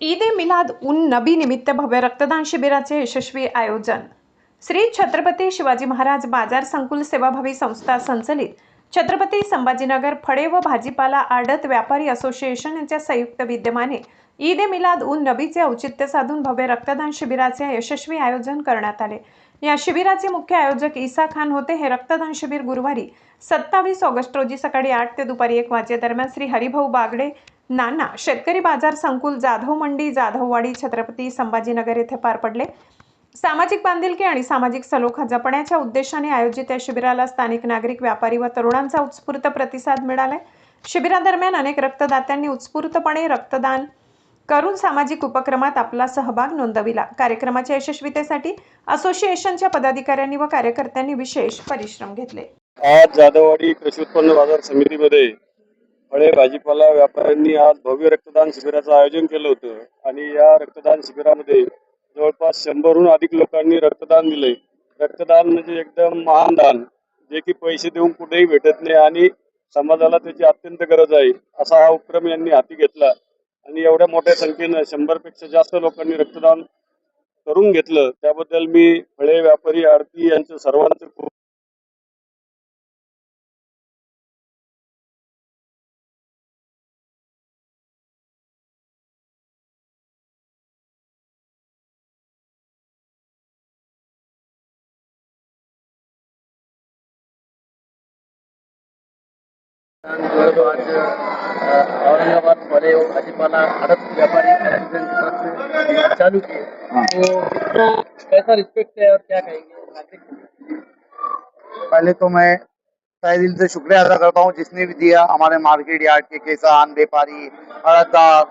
ईद ए मिलाद उन नबी निमित्त भव्य रक्तदान शिबिराचे यशस्वी आयोजन. श्री छत्रपती शिवाजी महाराज बाजार संकुल सेवाभावी संस्था संचलित छत्रपती संभाजीनगर फळे व भाजीपाला आडत व्यापारी असोसिएशन यांच्या संयुक्त विद्यमाने ईद ए मिलाद उन नबीचे औचित्य साधून भव्य रक्तदान शिबिराचे यशस्वी आयोजन करण्यात आले. या शिबिराचे मुख्य आयोजक ईसा खान होते. हे रक्तदान शिबिर गुरुवारी 27 ऑगस्ट रोजी सकाळी 8 ते दुपारी 1 वाजेदरम्यान श्री हरिभाऊ बागडे नाना शेतकरी बाजार संकुल, जाधव मंडी, जाधववाडी, छत्रपती संभाजीनगर येथे पार पडले. सामाजिक बांधिलकी आणि सामाजिक सलोखा जपण्याच्या उद्देशाने आयोजित या शिबिराला स्थानिक नागरिक, व्यापारी व तरुणांचा उत्स्फूर्त प्रतिसाद मिळाला. शिबिरादरम्यान अनेक रक्तदात्यांनी उत्स्फूर्तपणे रक्तदान करून सामाजिक उपक्रमात आपला सहभाग नोंदविला. कार्यक्रमाच्या यशस्वीतेसाठी असोसिएशनच्या पदाधिकाऱ्यांनी व कार्यकर्त्यांनी विशेष परिश्रम घेतले. आज जाधववाडी कृषी उत्पन्न बाजार समितीमध्ये फळे भाजीपाला व्यापाऱ्यांनी आज भव्य रक्तदान शिबिराचं आयोजन केलं होतं आणि या रक्तदान शिबिरामध्ये जवळपास 100हून अधिक लोकांनी रक्तदान दिले. रक्तदान म्हणजे एकदम महान दान, जे की पैसे देऊन कुठेही भेटत नाही आणि समाजाला त्याची अत्यंत गरज आहे. असा हा उपक्रम यांनी हाती घेतला आणि एवढ्या मोठ्या संख्येनं 100पेक्षा जास्त लोकांनी रक्तदान करून घेतलं. त्याबद्दल मी फळे व्यापारी, आडती यांचं सर्वांचं खूप जो आज औरंगाबाद फले और भाजीपाला आड़त व्यापारी एसोसिएशन की तरफ से चालू किए, तो कितना कैसा रिस्पेक्ट है और क्या कहेंगे नागरिक? पहले तो मैं तहे दिल से शुक्रिया अदा करता हूँ जिसने भी दिया, हमारे मार्केट यार्ड के किसान, व्यापारी, आड़तदार,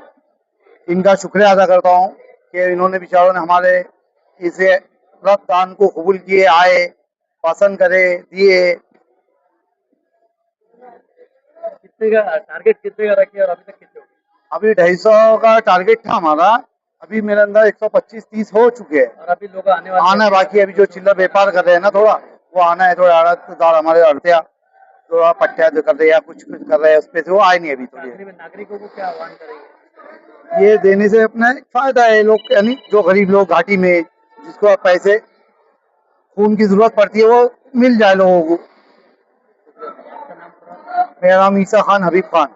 इनका शुक्रिया अदा करता हूँ कि इन्होंने बेचारों ने हमारे इसे रक्तदान को कबूल किए, आए, पसंद करे, दिए। कितने का टारगेट कितने का रखे और अभी तक कितने हो गए? अभी 250 का टारगेट था हमारा, अभी मेरे अंदर 125-30 हो चुके हैं। और अभी लोग आने वाले आना बाकी है, अभी जो चिल्लर व्यापार कर रहे हैं ना, थोड़ा वो आना है। थोड़ा आड़तदार हमारे अड़तिया थोड़ा पट्टिया जो कर रहे हैं या कुछ कर रहे हैं उस पे से वो आए नहीं अभी। तो आखिरी में नागरिकों को क्या आह्वान करेंगे? ये देने से अपना फायदा है, लोग यानी जो गरीब लोग घाटी में जिसको पैसे खून की जरूरत पड़ती है वो मिल जाए लोगों को। आपका नाम थोड़ा? मेरा नाम ईसा खान, हबीब खान।